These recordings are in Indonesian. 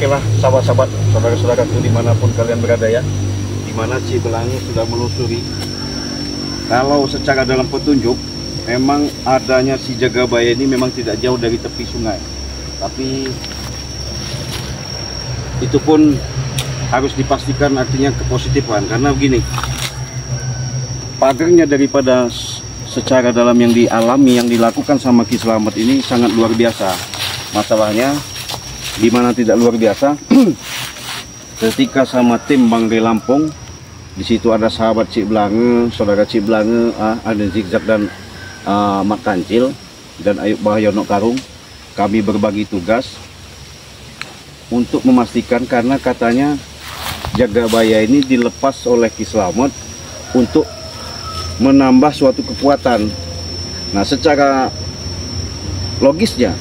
Okelah sahabat-sahabat, saudara-saudaraku dimanapun kalian berada ya, dimana Cibelangi sudah melusuri. Kalau secara dalam petunjuk, memang adanya si Jagabaya ini memang tidak jauh dari tepi sungai, tapi itu pun harus dipastikan artinya kepositifan, karena begini, pagernya daripada secara dalam yang dialami, yang dilakukan sama Ki Slamet ini sangat luar biasa. Masalahnya dimana tidak luar biasa ketika sama tim Bang Ray Lampung, di situ ada sahabat Cibelangi, saudara Cibelangi, ada Zigzag dan Mat Kancil dan Ayub Bahyono Karung. Kami berbagi tugas untuk memastikan, karena katanya Jagabaya ini dilepas oleh Ki Slamet untuk menambah suatu kekuatan. Nah, secara logisnya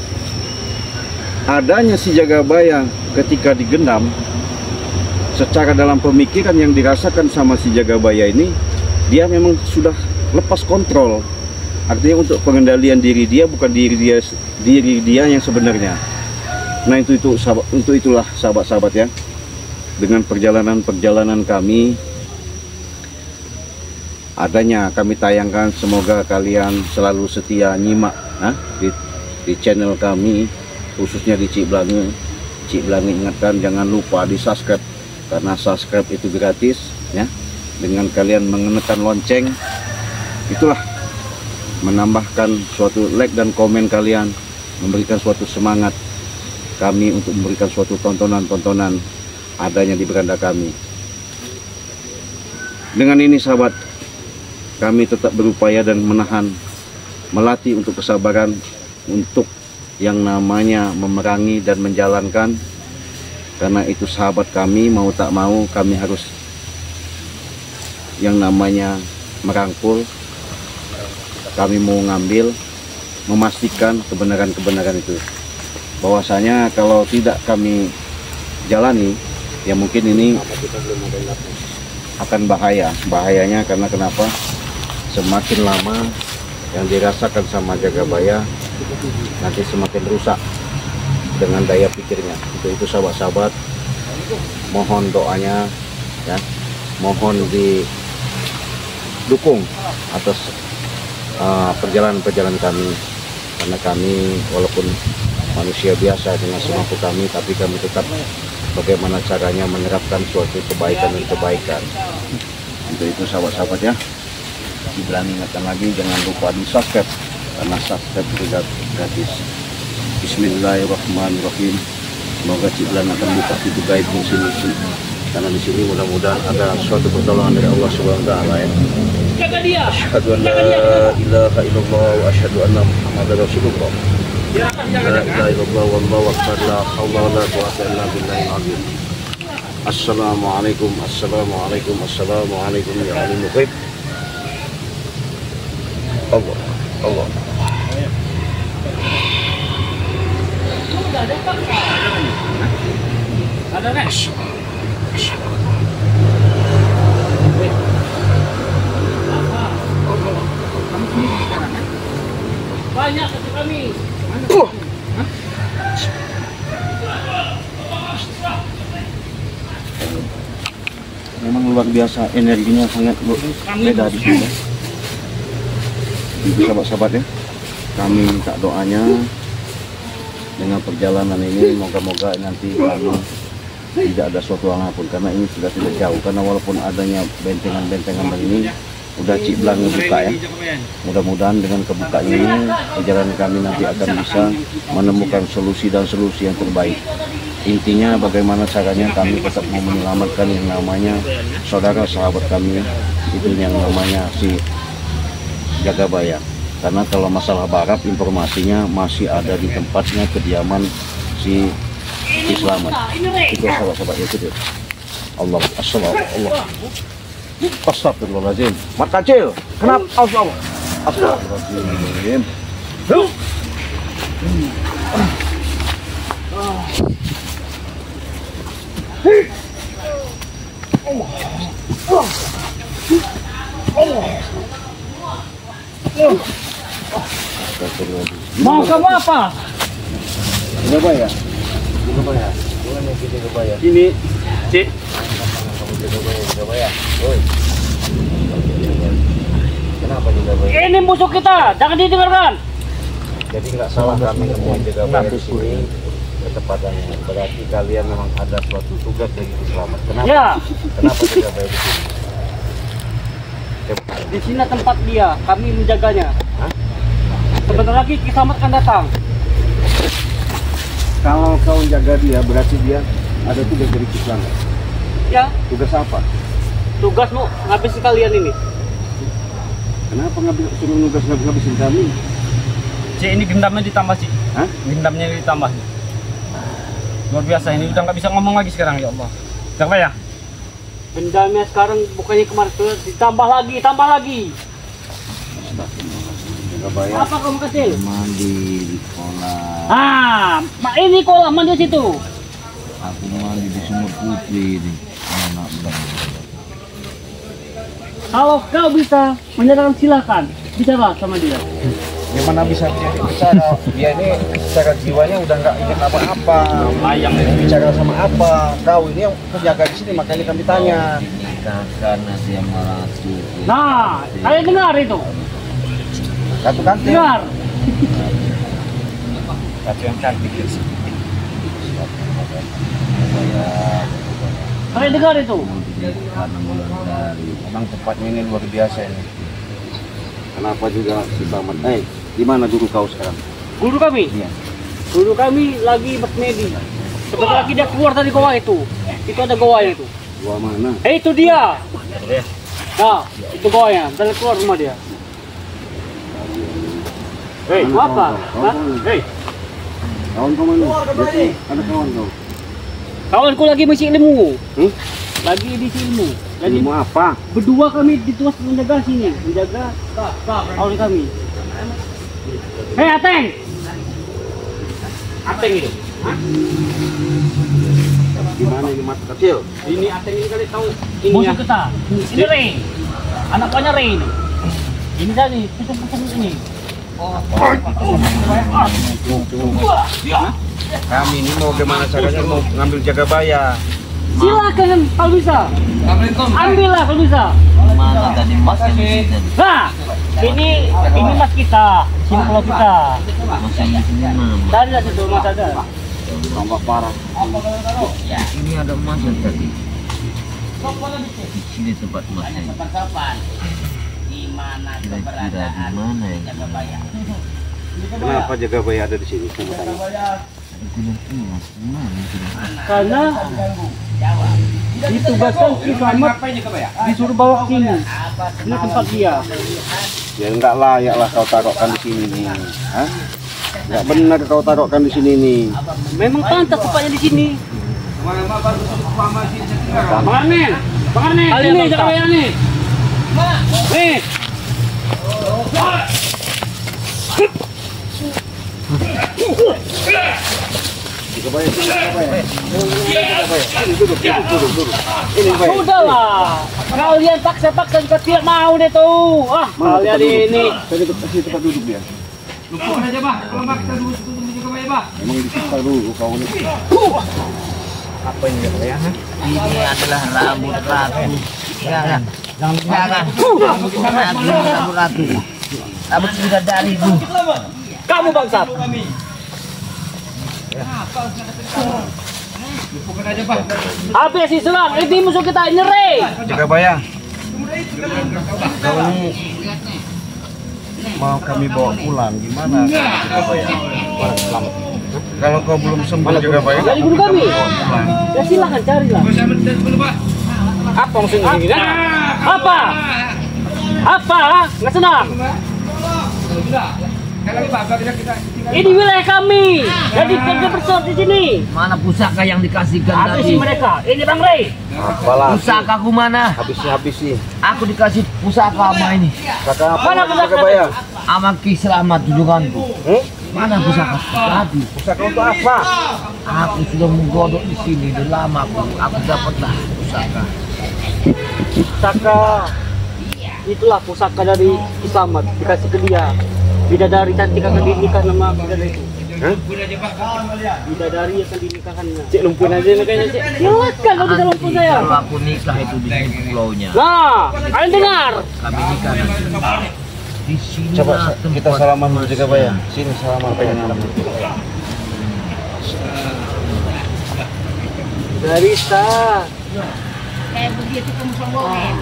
adanya si Jagabaya ketika digendam, secara dalam pemikiran yang dirasakan sama si Jagabaya ini, dia memang sudah lepas kontrol. Artinya untuk pengendalian diri dia, bukan diri dia yang sebenarnya. Nah, untuk itulah sahabat-sahabat ya, dengan perjalanan kami, adanya kami tayangkan, semoga kalian selalu setia nyimak di channel kami, khususnya di Cibelangi. Ingatkan jangan lupa di subscribe, karena subscribe itu gratis ya. Dengan kalian menekan lonceng, itulah menambahkan suatu like dan komen kalian, memberikan suatu semangat kami untuk memberikan suatu tontonan adanya di beranda kami. Dengan ini sahabat, kami tetap berupaya dan melatih untuk kesabaran, untuk yang namanya memerangi dan menjalankan. Karena itu sahabat kami, mau tak mau kami harus yang namanya merangkul. Kami mau ngambil, memastikan kebenaran itu. Bahwasanya kalau tidak kami jalani, ya mungkin ini akan bahayanya. Karena kenapa? Semakin lama yang dirasakan sama Jagabaya, nanti semakin rusak dengan daya pikirnya. Itu sahabat-sahabat, mohon doanya ya, mohon didukung atas perjalanan kami, karena kami walaupun manusia biasa dengan semampu kami, tapi kami tetap bagaimana caranya menerapkan suatu kebaikan. Untuk itu sahabat-sahabat ya, Cibelangi ingatkan lagi, jangan lupa di subscribe, karena subscribe juga gratis. Bismillahirrahmanirrahim. Semoga Cibelangi akan buka pintu gaib di sini, karena di sini mudah-mudahan ada suatu pertolongan dari Allah Subhanahu wa taala ya. Asyhadu an la ilaha illallah wa asyhadu anna Muhammadar Rasulullah. La ilaha illallah wallahu akbar, la haula wala quwwata illa billahil azim. Assalamualaikum ya alimul ghaib. Allah. Ada next. Banyak kami. Memang luar biasa, energinya sangat beda di sini. Itu sahabat-sahabat ya, kami minta doanya dengan perjalanan ini, moga-moga nanti kami tidak ada suatu hal pun, karena ini sudah tidak jauh. Karena walaupun adanya bentengan-bentengan begini, udah Cibelangi buka ya. Mudah-mudahan dengan kebukanya ini, perjalanan kami nanti akan bisa menemukan solusi yang terbaik. Intinya bagaimana caranya kami tetap mau menyelamatkan yang namanya saudara sahabat kami, itu yang namanya si Jagabaya. Karena kalau masalah Barab, informasinya masih ada di tempatnya kediaman si Slamet. Itu sahabat-sahabat itu. Allah, astagfirullahaladzim. Mat Kancil, kenapa? Astagfirullahaladzim. Mau kamu apa? Jagabaya. Ini, Cik. Kenapa Jagabaya? Ini musuh kita, jangan didengarkan. Jadi nggak salah kami nemuin Jagabaya di sini ketepatannya. Berarti kalian memang ada suatu tugas bagi Selamat. Kenapa? Ya, Kenapa Jagabaya di sini? di sini tempat dia, kami menjaganya. Hah? Sebentar lagi Kisamat akan datang. Kalau kau jaga dia, berarti dia ada tugas dari Selamat. Ya, Tugas apa? tugasmu ngabisi kalian ini. Kenapa suruh ngabisin kami? Cik, ini gendamnya ditambah, Cik. Hah? Gendamnya ditambah. Luar biasa, ini udah nggak bisa ngomong lagi sekarang, ya Allah. Siapa ya? Gendamnya sekarang bukannya kemarin tuh, ditambah lagi, tambah lagi. Jagabaya. Apa kamu kecil? Mandi di kolam. Ini kolam mandi situ. Aku mandi di Sumur Putri ini. Anak berani. Kalau kau bisa menyerang silakan, bicara sama dia. Gimana bisa dia bicara? Dia ini secara jiwanya udah nggak ingat apa-apa. Ayam Bicara sama apa? Kau ini yang penjaga di sini, makanya kami tanya. Karena dia meratu. Nah, kalian dengar itu? Satu kantin. Dengar. Satu yang cantik. Kalian dengar itu? Karena bulan dari. Memang tempatnya ini luar biasa ini. Kenapa juga si Selamat? Di mana guru kau sekarang? Guru kami? Iya. Guru kami lagi bersemedi. Sebentar lagi dia keluar dari goa itu. Itu ada goanya itu. Gua mana? Itu dia. Nah, itu goanya. Bentar keluar rumah dia. Hei, Mana apa? kawan kau? Hah? Hei, Kawan kau mana? Biasanya ada kawan kau. kawanku lagi mengisi ilmu. Hmm? Lagi di ilmu. Lagi Ilmu apa? berdua kami dituas menjaga sini, menjaga kawan kami. Hei, Ateng. Ateng itu. Gimana ini mata kecil? Ini Ateng ini kali tahu ini musuh kita. Ini Rain. Anak buahnya Rain. Ini tadi pucung-pucung ini. Kami ini mau gimana caranya mau ngambil Jagabaya. Silakan kalau bisa. Ambillah kalau bisa. Mana tadi mas ini? Nah, ini mas kita. Sini kalau kita. Masih di sini mana? Dari lah situ mas ada. Tambah parah. Ini ada mas tadi. Di sini tempat masnya. Kira-kira di mana ya? Kenapa Jagabaya ada di sini? Coba tanya. Gunung Mas, mana itu? Karena ditugaskan si Selamat disuruh bawa ke sini. Ini tempat dia. Ya nggak layak lah kau taruhkan di sini nih. Hah? Nggak benar kau taruhkan di sini nih. Memang pantas tempatnya di sini. Bang Armin, Bang Armin, ini Jagabaya nih. Nih. Jagabaya sini, Jagabaya. Ini duduk. Ini baik. Sudahlah, kalian paksa-paksa juga tidak mau deh tuh. Mana Kalian tempat duduk? ini. Saya kasih tempat duduk dia. Lupa aja bah, kalau bah kita dulu juga bah ya bah. Emang disiksa dulu kau ini. Apa ini ya? Ini adalah rambut ratu. Jangan. Jangan. Rambut ratu. Rambut bidadari itu. Kamu bangsat. Lupakan aja bah. Habis si Selang, ini musuh kita ini Rey. Jagabaya. Kau ini mau kami bawa pulang gimana? Jagabaya. Selamat. Kalau kau belum sembuh Jagabaya. Jadi guru kami. Ya silakan carilah. Saya mendet dulu bah. Apa maksudnya ini? Apa? Apa? Nggak senang? Sudah. Kalau bah kita Ini wilayah kami. Jadi kerja bersama di sini. Mana pusaka yang dikasihkan Habisi tadi? mereka. Ini Bang Rey. Apalah. Pusakaku mana? Habisi. Aku dikasih pusaka sama ini. Kata apa? Mana pusaka Jagabaya? Sama Ki Selamat junjunganku. Mana pusaka tadi? Pusaka untuk apa? Aku sudah menggodok di sini udah lama aku dapatlah pusaka. Pusaka. Itulah pusaka dari Kisamat dikasih ke dia. Bidadari cantik akan dinikah nama bidadari itu. Bidadari akan dinikahkannya. Cik lumpuhin aja kayaknya Cik. Silakan kalau bisa lumpuh saya. Kalau aku nikah itu di pulaunya. Nah, kalian dengar. Kami nikah nanti. Di sini Coba kita salaman dulu juga Pak ya. Sini salaman pengen salaman. Darista. Kayak begitu kamu sombongin.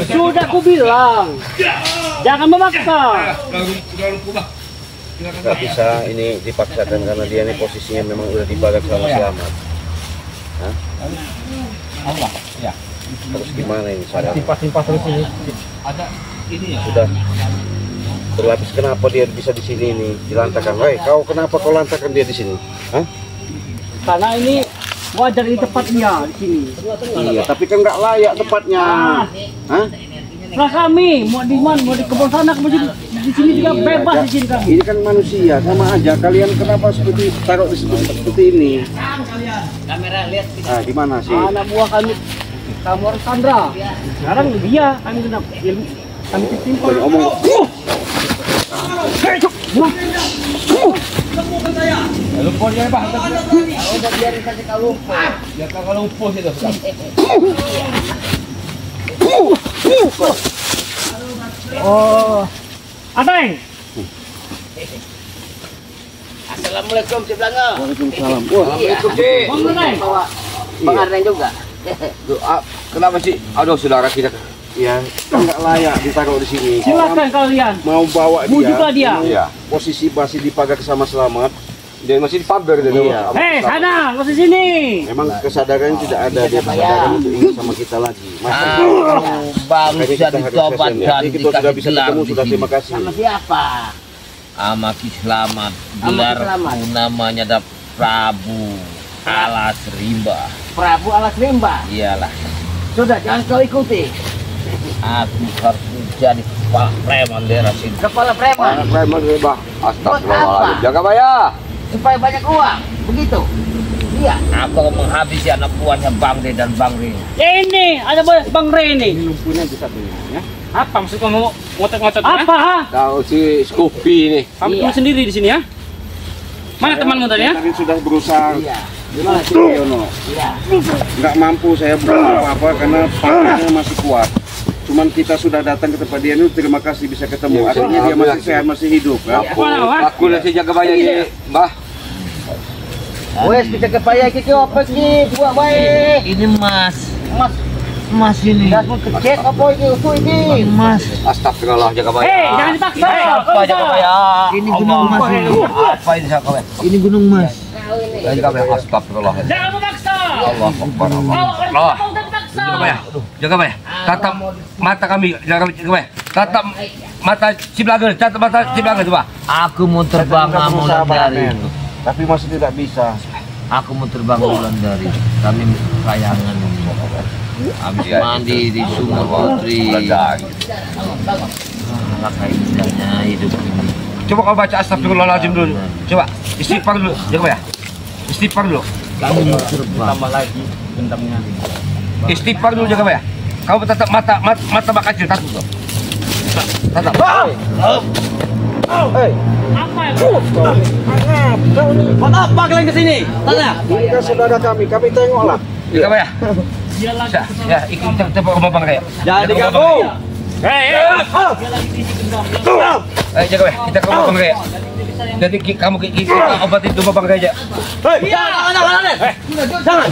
Sudah aku bilang. Jangan memaksa. Nggak bisa ini dipaksakan karena dia ini posisinya memang udah dibagak sama Selamat. Hah? Allah, ya. Terus gimana ini cara? Timpas terus ini. Ada ini ya. Sudah berlapis, kenapa dia bisa di sini nih dilantarkan? Woi, kau kenapa kau lantarkan dia di sini? Hah? Karena ini wajar di tempatnya di sini. Iya, tapi kan nggak layak tempatnya. Hah? Nah kami mau di mana, mau di kebun sana, mau di sini juga bebas di sini kami. Ini kan manusia, sama aja. Kalian kenapa seperti taruh di seperti ini? Kamera lihat Ah, di mana sih? Anak buah kami, kamu harus Sandra. Sekarang dia kami kena ilmu, kami tertimpa. Banyak omong. Lumpur ya, Pak. Udah biarin saja kalau lumpur. Ya kalau lumpur itu. Oh, Ateng. Assalamualaikum Cik Belanga. Waalaikumsalam. Waalaikumsalam. Cik. Bang Ateng. Bang Arneng juga. Kenapa sih? Aduh, saudara kita. Ya, kan nggak layak ditaruh di sini. Silakan kalian. Mau bawa dia. Bujulah dia. Iya. Posisi masih dipagak sama Selamat. Dia masih dipagar dia. Iya. Sana, masih sini. Memang kesadaran tidak ada dia kesadaran untuk ingat sama kita lagi. Masa Baru makanya bisa kita harus ditobat kasihan, ya. dan Jadi kita sudah dikasih bisa gelar ketemu, di sudah sini. terima kasih. Sama siapa? Sama Ki Slamet. Gelar Slamet. namanya ada Prabu Alas Rimba. Prabu Alas Rimba. Iyalah. Sudah jangan kau ikuti. Aku harus jadi kepala preman daerah sini. Kepala preman. Preman Rimba. Astagfirullahaladzim. Jaga bayar. Supaya banyak uang. Begitu. Iya. Aku akan menghabisi anak buahnya Bang De dan Bang Rin. Ini ada Bang Rene. Lumpuhnya aja satu ya. Apa maksud kamu ngotot-ngotot? Apa? Ha? Tahu si Scoopy ini. Kamu Iya. tunggu sendiri di sini ya? Mana temanmu tadi ya? Tadi sudah berusaha. Iya. Gimana sih Yono? Iya. Nggak mampu saya buat apa-apa karena pakainya masih kuat. Cuman kita sudah datang ke tempat dia ini, terima kasih bisa ketemu. Akhirnya dia masih sehat, masih hidup kan? Aku udah si jaga bayar ini, Mbah. Wes kita kepaya kita apa ki buat baik. Ini Mas. Mas ini. dah mau kecek apa ini utuh ini. Mas. Astagfirullah jaga bayar. Hei, jangan dipaksa. Apa jaga bayar? Ini Gunung Mas ini. Apa ini jaga bayar? Ini Gunung Mas. Jaga bayar. Astagfirullah. Jangan memaksa. Allah Akbar. Allah. Jaga bayar. Jaga bayar. Tatap mata kami. Jaga bayar. Tatap mata si Blaga. Tatap mata si Blaga coba. Aku mau terbang Berusaha dari. panen, tapi masih tidak bisa. Aku mau terbang dari. Kami sayangan ini. Habis mandi di Sungai Putri. Alangkah indahnya hidup ini. Coba kau baca astagfirullahaladzim dulu. Coba istighfar dulu. Coba ya. Istighfar dulu. Kami mau terbang. Tambah lagi bentangnya. Istighfar dulu jaga ya. Kau tatap mata bak kecil tatap tuh. Tatap. Hei, Apa ya? Buat apa kalian ke sini? Tanya. ini kan saudara kami tengoklah. Jaga ya. Dia lagi Ya, ikut coba ke Bang Raya. Jangan diganggu. Hei, Jaga ya. Kita ke Bang Raya. Jadi kamu kita obatin dulu Bang Raya. Jangan.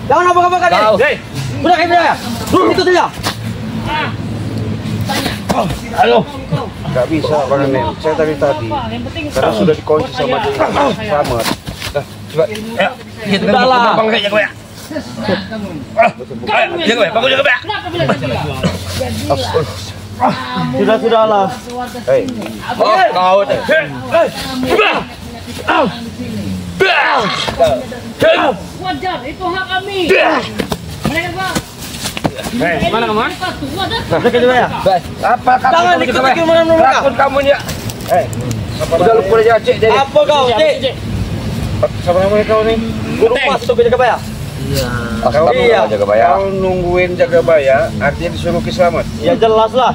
Jangan apa-apa kalian. Tahu. Udah kayak dia. Turun itu dia. Halo. Nggak bisa Bang Nen. Saya tadi karena sudah dikunci sama dia Selamat. Coba. Ya. Kita ke Bang Raya jaga ya. Jaga ya. Bangun jaga ya. Sudahlah. Hei, Oh, kau tu. wajar itu hak kami. Mereka Bang. Hei, mana kamu? Apa kata kamu jaga ya? Lakon kamu ni. Udah lupa aja cik jadi. Apa kau, Cik? siapa namanya kau nih? Gunung Mas itu jaga bayar. Astagfirullah jaga bayar. Kau nungguin jaga bayar, artinya disuruh Ki Slamet. Ya jelas lah.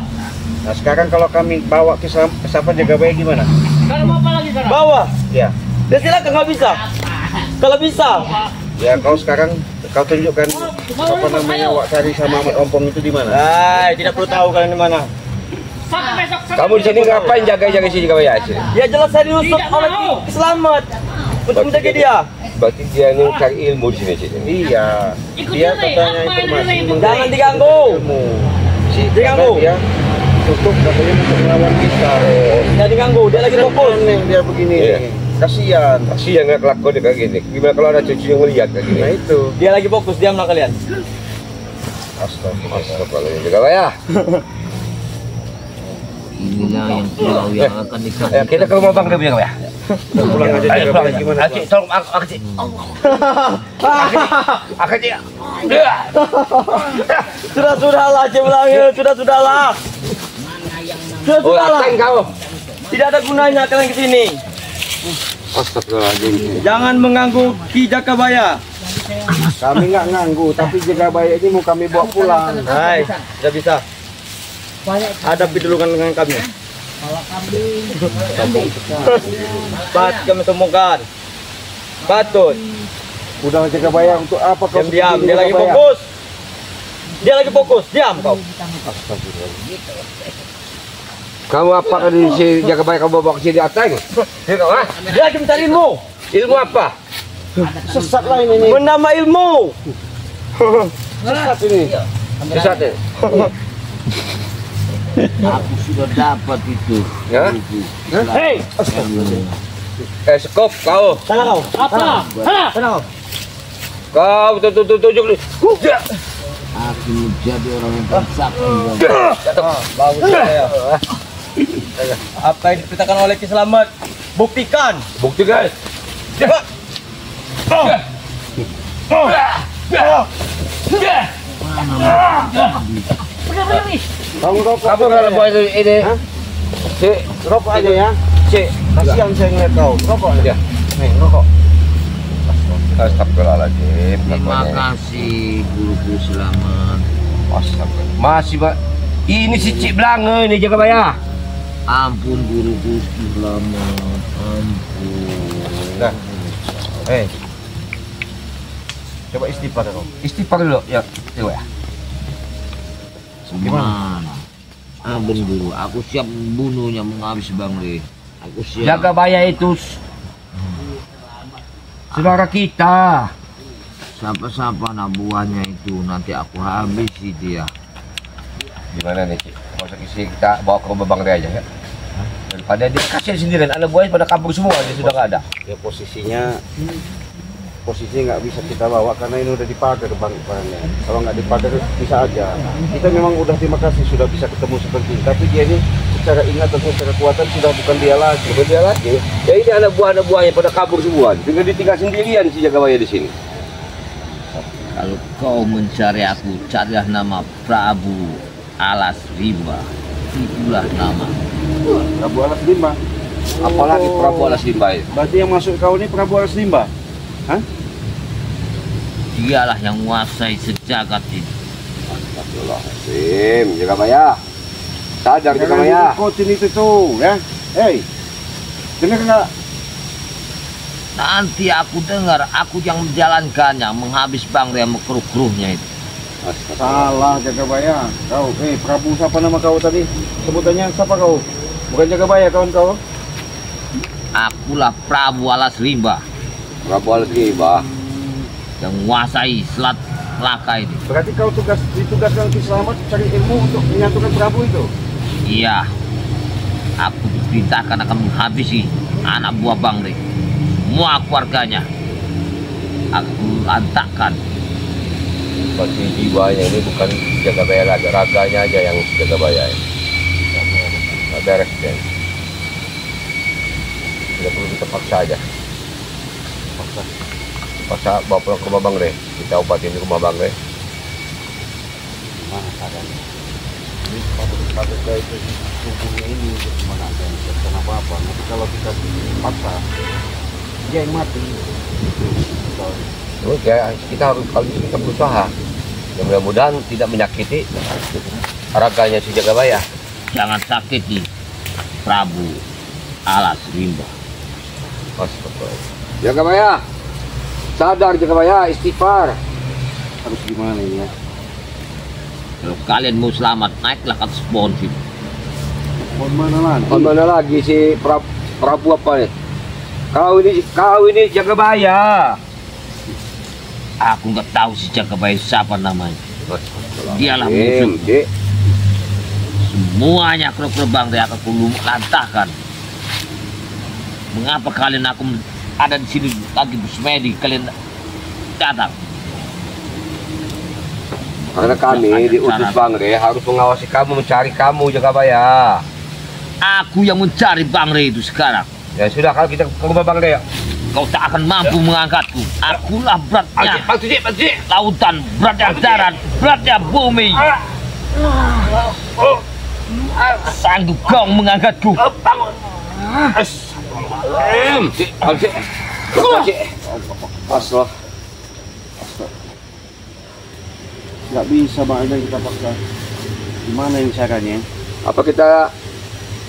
Nah sekarang kalau kami bawa ke siapa Jagabaya gimana? Kalau mau apa lagi sekarang? Bawah. Ya. Ya silakan nggak bisa. Kalau bisa. Ya kau sekarang kau tunjukkan apa namanya Wak Sari sama Ahmad Ompong itu di mana? Tidak perlu tahu kalian di mana. Sampai besok. Kamu di sini ngapain jaga-jaga si Jagabaya sini? Ya jelas saya diusut oleh Ki Slamet untuk menjaga dia. Berarti dia ini cari ilmu di sini. Iya. Dia katanya informasi Jangan diganggu. ilmu. Si Diganggu. dia tutup katanya untuk melawan kita. Jangan diganggu. Dia lagi fokus. Yang dia begini. Iya. Kasihan. Kasihan nggak kelakuan dia kayak gini. Gimana kalau ada cucu yang ngeliat kayak gini? Nah itu. Dia lagi fokus. Diamlah kalian. Astagfirullah. Jagabaya. Inilah yang pulau yang akan dikasih. Kita ke rumah Bang Debi ya. Pulang aja Ayo Jagabaya pulang. gimana? Acik, tolong aku Cik. Aku Cik. Sudahlah, Cemlangi. Sudahlah. Oh, ateng kau. Tidak ada gunanya kalian kesini. Astagfirullahaladzim. Jangan mengganggu Ki Jagabaya. Kami nggak nganggu, tapi Jagabaya ini mau kami bawa pulang. Hai, tidak bisa. Hadapi dulu dengan kami. Bat kami temukan. Patut. Udah Jagabaya untuk apa kau? Diam, begini, dia lagi Jagabaya? fokus. Dia lagi fokus. Diam kau. Kamu apa kan di si Jagabaya kamu bawa ke sini ateng? Sini kau ah. Dia lagi mencari ilmu. Ilmu apa? Sesat lain ini. Menambah ilmu. Sesat ini. Sesat ya? Aku sudah dapat itu. Ya? Hei, Sekop kau. sana kau. Apa? Hah? Sana kau. Kau tunjuk nih. Aku menjadi orang yang bersakti. Bagus saya. Apa yang diperintahkan oleh Ki Slamet? Buktikan. Bukti guys. Kamu rokok. Kamu kalau buat ini, si Rokok aja ya. si. Kasihan saya ngeliat kau. Rokok aja. Nih, rokok. Astagfirullahaladzim. Terima kasih guruku selamat. Astagfirullah. Masih pak. Ini si Cik Belanga ini Jagabaya. Ampun guruku selamat. Ampun. Dah. Coba istighfar kau. Istighfar dulu ya. Tengok ya. Gimana? Ampun guru, aku siap membunuhnya menghabis Bang Le. Aku siap. Jagabaya itu saudara kita. Siapa-siapa anak buahnya itu nanti aku habisi dia. Gimana nih Cik? Masa kita bawa ke rumah Bang Ray aja ya. Daripada dia kasihan sendirian, anak buahnya pada kabur semua, dia sudah nggak ada. Ya posisinya nggak bisa kita bawa karena ini udah dipagar barangnya. Kalau nggak dipagar bisa aja. Kita memang udah terima kasih sudah bisa ketemu seperti ini. Tapi dia ini secara ingatan, secara kekuatan sudah bukan dia lagi. Bukan dia lagi. Ya ini anak buahnya pada kabur semua. Tinggal ditinggal sendirian si Jagabaya di sini. Kalau kau mencari aku, carilah nama Prabu Alas Rimba. Itulah nama. Prabu Alas Limba. Apalagi Prabu Alas Rimba itu. Berarti yang masuk kau ini Prabu Alas Limba. Hah? Dialah yang menguasai sejagat ini. Astagfirullahaladzim, Jagabaya. Sadar Jagabaya. Ikutin itu tuh, ya. Hei, dengar nggak? Nanti aku dengar, aku yang menjalankannya, menghabis Bang Ria kruh-kruhnya itu. Salah Jagabaya. Kau, Prabu siapa nama kau tadi? Sebutannya siapa kau? Bukan Jagabaya kawan kau? Akulah Prabu Alas Rimba Prabu Alas Rimba. yang menguasai Selat Laka ini. Berarti kau ditugaskan Ki Slamet cari ilmu untuk menyatukan Prabu itu? Iya, aku diperintahkan akan menghabisi anak buah Bang Ria, semua keluarganya. Aku lantakkan. Berarti jiwanya ini bukan Jagabaya lagi, raganya aja yang Jagabaya. Nggak beres deh. Tidak perlu kita paksa aja. Paksa bawa pulang ke rumah Bang Ray. Kita obatin di rumah Bang Ray. Mana keadaannya? Ini pada itu tubuhnya ini gimana ada yang kenapa apa? Nanti kalau kita paksa dia yang mati. Terus ya kita harus kali ini kita berusaha. Ya, mudah-mudahan tidak menyakiti raganya si Jagabaya. jangan sakiti Prabu Alas Rimba. Jagabaya, sadar Jagabaya, istighfar. Harus gimana ini ya? Kalau kalian mau selamat, naiklah ke atas pohon sini. Pohon mana lagi? Mana lagi si Prabu apa nih? Kau ini Jagabaya. Aku nggak tahu si Jagabaya siapa namanya. Dialah musuh. Semuanya kru-kru Bangre akan kulantahkan. Mengapa kalian aku ada di sini lagi bersemedi? Kalian datang. Karena kami diutus Bangre harus mengawasi kamu, mencari kamu Jagabaya. Aku yang mencari Bangre itu sekarang. Ya sudah, kalau kita ke rumah Bangre ya. Kau tak akan mampu mengangkatku. Akulah beratnya lautan, beratnya darat, beratnya bumi. Sanggup kau mengangkatku? Aslah. Nggak bisa Bang Eda kita paksa. Gimana yang caranya? Apa kita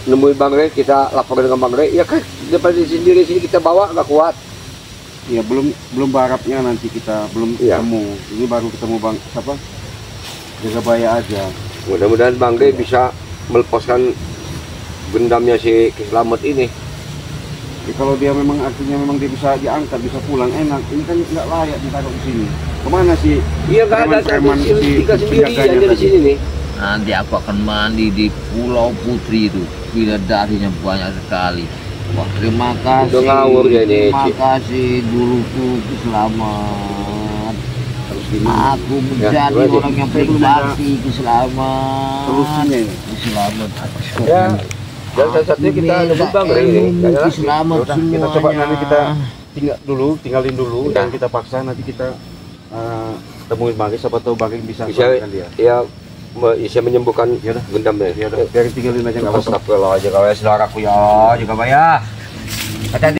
nemuin Bangre, kita lapor dengan Bangre? Ya kan, daripada sendiri sini kita bawa nggak kuat. Ya belum barapnya nanti kita belum Iya. ketemu. Ini baru ketemu Bang siapa? Jagabaya aja. Mudah-mudahan Bangre bisa melepaskan gendamnya si Kislamet ini. Ya, kalau dia memang artinya memang dia bisa diangkat, bisa pulang enak. Ini kan nggak layak ditaruh di sini. Kemana sih? Iya, nggak ada preman tiga sendiri yang di sini nih. Nanti aku akan mandi di Pulau Putri itu. Bidadarinya banyak sekali. Wah, terima kasih. Udah ngawur dia nih, Terima Cik. kasih duluku Selamat. Harus gini. Aku menjadi gimana, Cik? orang yang paling bakti Selamat. Solusinya ini. Selamat. Ya, dan satu-satunya kita nemu Bangre ini. Selamat Udah, semuanya. kita coba nanti kita tinggalin dulu Ya. dan kita paksa nanti kita temuin Bangre, siapa tahu Bangre bisa Bisa selamatkan dia. ya bisa menyembuhkan Ya udah. gendamnya. Ya udah, biarin tinggalin aja nggak apa-apa. Astagfirullah Jagabaya, saudaraku ya Jagabaya. Hati-hati.